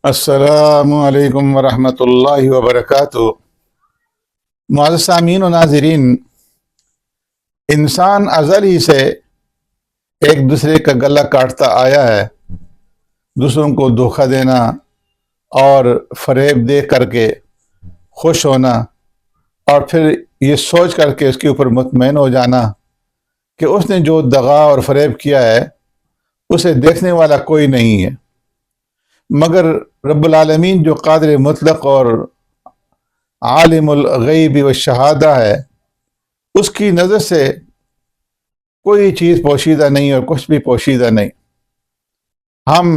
السلام علیکم ورحمۃ اللہ وبرکاتہ۔ معزز سامعین و ناظرین، انسان ازل ہی سے ایک دوسرے کا گلا کاٹتا آیا ہے۔ دوسروں کو دھوکہ دینا اور فریب دے کر کے خوش ہونا، اور پھر یہ سوچ کر کے اس کے اوپر مطمئن ہو جانا کہ اس نے جو دغا اور فریب کیا ہے اسے دیکھنے والا کوئی نہیں ہے مگر رب العالمین، جو قادر مطلق اور عالم الغیب والشہادہ ہے، اس کی نظر سے کوئی چیز پوشیدہ نہیں اور کچھ بھی پوشیدہ نہیں۔ ہم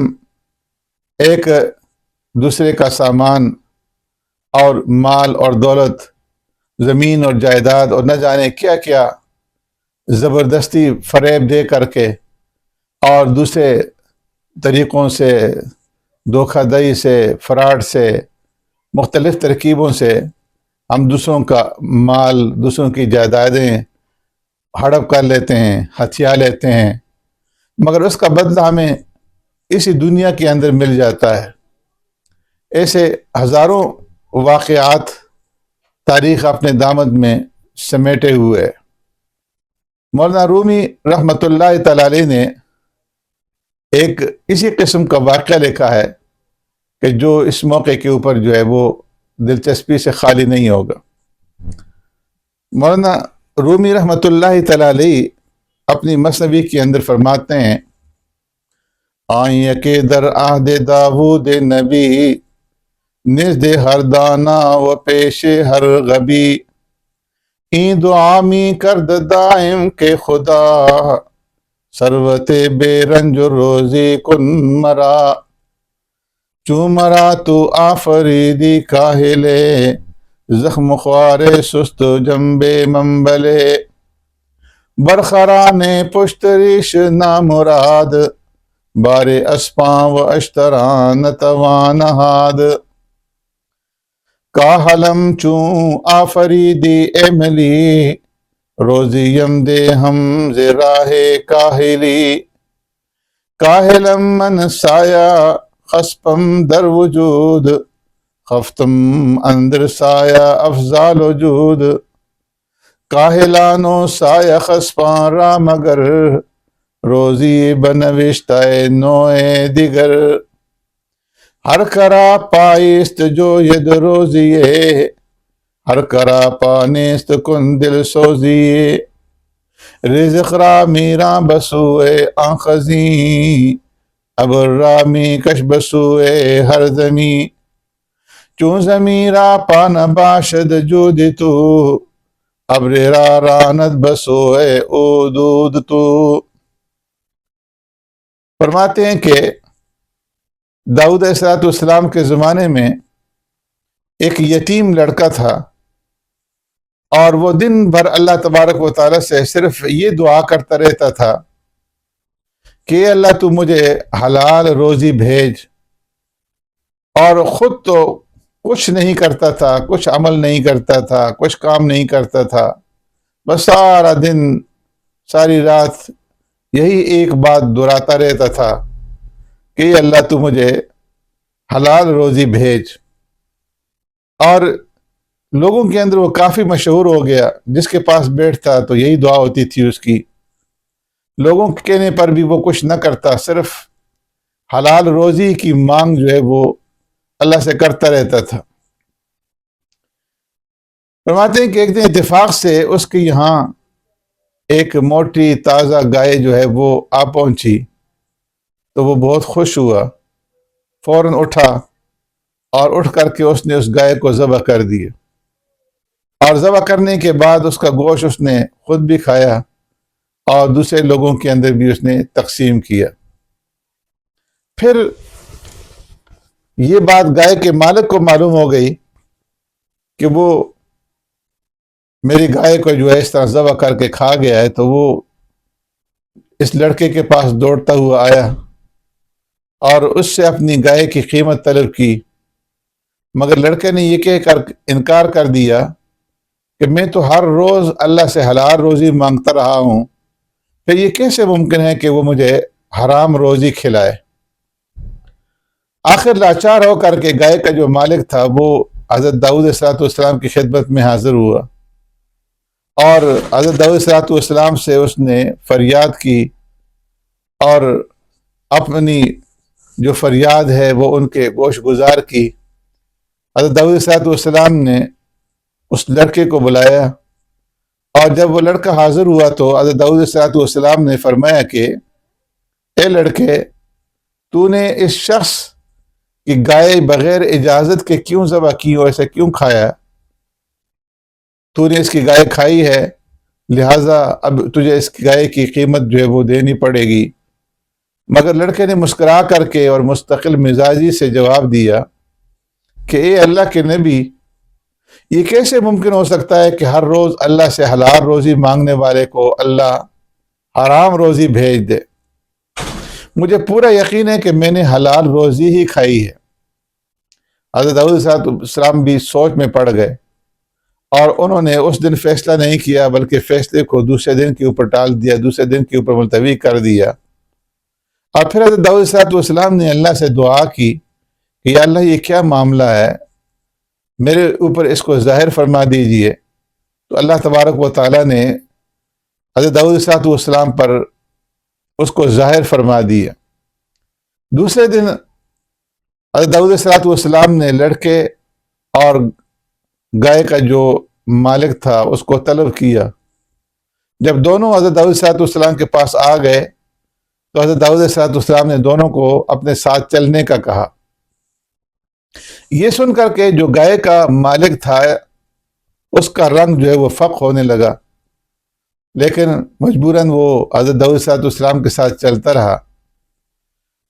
ایک دوسرے کا سامان اور مال اور دولت، زمین اور جائیداد اور نہ جانے کیا کیا زبردستی فریب دے کر کے اور دوسرے طریقوں سے، دھوکہ دہی سے، فراڈ سے، مختلف ترکیبوں سے ہم دوسروں کا مال، دوسروں کی جائیدادیں ہڑپ کر لیتے ہیں، ہتھیا لیتے ہیں، مگر اس کا بدلہ ہمیں اسی دنیا کے اندر مل جاتا ہے۔ ایسے ہزاروں واقعات تاریخ اپنے دامن میں سمیٹے ہوئے ہے۔ مولانا رومی رحمۃ اللہ تعالی علیہ نے ایک اسی قسم کا واقعہ لکھا ہے کہ جو اس موقع کے اوپر جو ہے وہ دلچسپی سے خالی نہیں ہوگا۔ مولانا رومی رحمۃ اللہ تعالی علیہ اپنی مثنوی کے اندر فرماتے ہیں، آئیں کہ در عہد داود نبی، نزد ہر دانا و پیش ہر غبی، این دعا می کرد دائم کے خدا، ثروت بے رنج و روزی کن مرا، چوں مرا تو آفریدی کاہلے، زخم خوار سست جنبے منبلے، برخران پشت ریش نامراد، بار اسپاں و اشتران توان ہاد، کاہلم چوں آفریدی ایملی، روزیم دے ہم زراہ کاہلی، کاہلم من سایہ خسپم در وجود، خفتم اندر سایہ افضال وجود، کاہلانو سایہ خسپاں را مگر، روزی بنوشتہ نوع دیگر، ہر کرا پائست جو ید روزیے، ہر کرا پانیست کن دل سوزیے، رزق را میراں بسوئے آنخزیں، اب رامی کش بسوئے ہر زمیں، چون زمیں را پان باشد جود تو، ابر را راند بسوئے اودود تو۔ فرماتے ہیں کہ داؤد علیہ السلام کے زمانے میں ایک یتیم لڑکا تھا، اور وہ دن بھر اللہ تبارک و تعالیٰ سے صرف یہ دعا کرتا رہتا تھا کہ اللہ تو مجھے حلال روزی بھیج، اور خود تو کچھ نہیں کرتا تھا، کچھ عمل نہیں کرتا تھا، کچھ کام نہیں کرتا تھا، بس سارا دن ساری رات یہی ایک بات دہراتا رہتا تھا کہ اللہ تو مجھے حلال روزی بھیج۔ اور لوگوں کے اندر وہ کافی مشہور ہو گیا، جس کے پاس بیٹھتا تو یہی دعا ہوتی تھی اس کی، لوگوں کے کہنے پر بھی وہ کچھ نہ کرتا، صرف حلال روزی کی مانگ جو ہے وہ اللہ سے کرتا رہتا تھا۔ فرماتے ہیں کہ ایک دن اتفاق سے اس کے یہاں ایک موٹی تازہ گائے جو ہے وہ آ پہنچی، تو وہ بہت خوش ہوا، فوراً اٹھا اور اٹھ کر کے اس نے اس گائے کو ذبح کر دیا، اور ذبح کرنے کے بعد اس کا گوشت اس نے خود بھی کھایا اور دوسرے لوگوں کے اندر بھی اس نے تقسیم کیا۔ پھر یہ بات گائے کے مالک کو معلوم ہو گئی کہ وہ میری گائے کو جو ہے اس طرح ذبح کر کے کھا گیا ہے، تو وہ اس لڑکے کے پاس دوڑتا ہوا آیا اور اس سے اپنی گائے کی قیمت طلب کی، مگر لڑکے نے یہ کہہ کر انکار کر دیا کہ میں تو ہر روز اللہ سے حلال روزی مانگتا رہا ہوں، پھر یہ کیسے ممکن ہے کہ وہ مجھے حرام روزی کھلائے۔ آخر لاچار ہو کر کے گائے کا جو مالک تھا وہ حضرت داؤد علیہ السلام کی خدمت میں حاضر ہوا، اور حضرت داؤد علیہ السلام سے اس نے فریاد کی، اور اپنی جو فریاد ہے وہ ان کے گوش گزار کی۔ حضرت داؤد علیہ السلام نے اس لڑکے کو بلایا، اور جب وہ لڑکا حاضر ہوا تو حضرت داؤد علیہ السلام نے فرمایا کہ اے لڑکے، تو نے اس شخص کی گائے بغیر اجازت کے کیوں ذبح کی، اور ایسے کیوں کھایا؟ تو نے اس کی گائے کھائی ہے، لہٰذا اب تجھے اس گائے کی قیمت جو ہے وہ دینی پڑے گی۔ مگر لڑکے نے مسکرا کر کے اور مستقل مزاجی سے جواب دیا کہ اے اللہ کے نبی، یہ کیسے ممکن ہو سکتا ہے کہ ہر روز اللہ سے حلال روزی مانگنے والے کو اللہ حرام روزی بھیج دے؟ مجھے پورا یقین ہے کہ میں نے حلال روزی ہی کھائی ہے۔ حضرت داؤد علیہ السلام بھی سوچ میں پڑ گئے، اور انہوں نے اس دن فیصلہ نہیں کیا بلکہ فیصلے کو دوسرے دن کے اوپر ٹال دیا، دوسرے دن کے اوپر ملتوی کر دیا۔ اور پھر حضرت داؤد علیہ السلام نے اللہ سے دعا کی کہ یا اللہ، یہ کیا معاملہ ہے، میرے اوپر اس کو ظاہر فرما دیجئے۔ تو اللہ تبارک و تعالیٰ نے حضرت داؤد علیہ السلام پر اس کو ظاہر فرما دیا۔ دوسرے دن حضرت داؤد علیہ السلام نے لڑکے اور گائے کا جو مالک تھا اس کو طلب کیا۔ جب دونوں حضرت داؤد علیہ السلام کے پاس آ گئے تو حضرت داؤد علیہ السلام نے دونوں کو اپنے ساتھ چلنے کا کہا۔ یہ سن کر کے جو گائے کا مالک تھا اس کا رنگ جو ہے وہ فق ہونے لگا، لیکن مجبوراً وہ حضرت داؤد علیہ السلام کے ساتھ چلتا رہا۔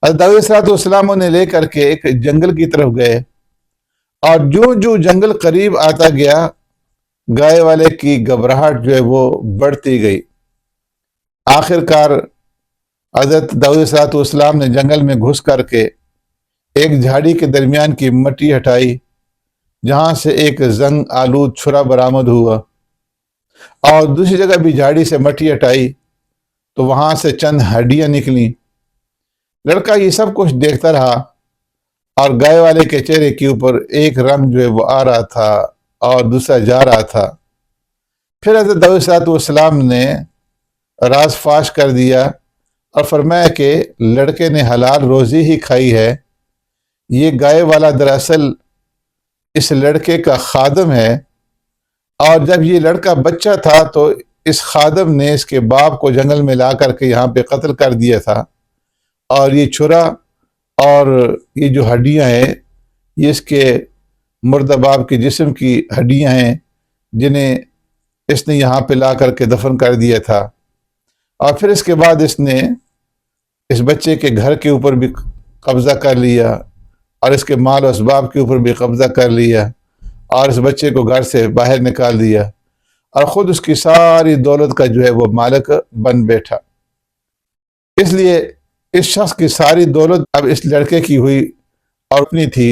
حضرت داؤد علیہ السلام انہیں لے کر کے ایک جنگل کی طرف گئے، اور جو جنگل قریب آتا گیا گائے والے کی گھبراہٹ جو ہے وہ بڑھتی گئی۔ آخر کار حضرت داؤد علیہ السلام نے جنگل میں گھس کر کے ایک جھاڑی کے درمیان کی مٹی ہٹائی، جہاں سے ایک زنگ آلود چھرا برآمد ہوا، اور دوسری جگہ بھی جھاڑی سے مٹی ہٹائی تو وہاں سے چند ہڈیاں نکلیں۔ لڑکا یہ سب کچھ دیکھتا رہا، اور گائے والے کے چہرے کے اوپر ایک رنگ جو ہے وہ آ رہا تھا اور دوسرا جا رہا تھا۔ پھر حضرت داؤد علیہ السلام نے راز فاش کر دیا اور فرمایا کہ لڑکے نے حلال روزی ہی کھائی ہے، یہ گائے والا دراصل اس لڑکے کا خادم ہے، اور جب یہ لڑکا بچہ تھا تو اس خادم نے اس کے باپ کو جنگل میں لا کر کے یہاں پہ قتل کر دیا تھا، اور یہ چھرا اور یہ جو ہڈیاں ہیں یہ اس کے مردہ باپ کے جسم کی ہڈیاں ہیں جنہیں اس نے یہاں پہ لا کر کے دفن کر دیا تھا۔ اور پھر اس کے بعد اس نے اس بچے کے گھر کے اوپر بھی قبضہ کر لیا، اور اس کے مال و اسباب کے اوپر بھی قبضہ کر لیا، اور اس بچے کو گھر سے باہر نکال دیا، اور خود اس کی ساری دولت کا جو ہے وہ مالک بن بیٹھا۔ اس لیے اس شخص کی ساری دولت اب اس لڑکے کی ہوئی اور اپنی تھی،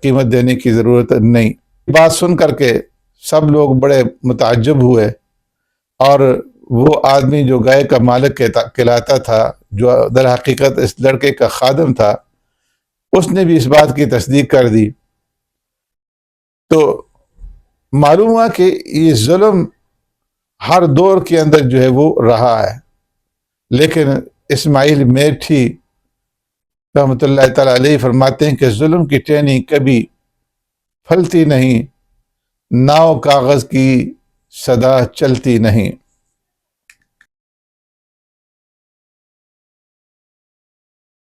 قیمت دینے کی ضرورت نہیں۔ بات سن کر کے سب لوگ بڑے متعجب ہوئے، اور وہ آدمی جو گائے کا مالک کہلاتا تھا، جو در حقیقت اس لڑکے کا خادم تھا، اس نے بھی اس بات کی تصدیق کر دی۔ تو معلوم ہوا کہ یہ ظلم ہر دور کے اندر جو ہے وہ رہا ہے، لیکن اسماعیل میٹھی رحمۃ اللہ تعالیٰ علیہ فرماتے ہیں کہ ظلم کی ٹہنی کبھی پھلتی نہیں، ناؤ کاغذ کی صدا چلتی نہیں۔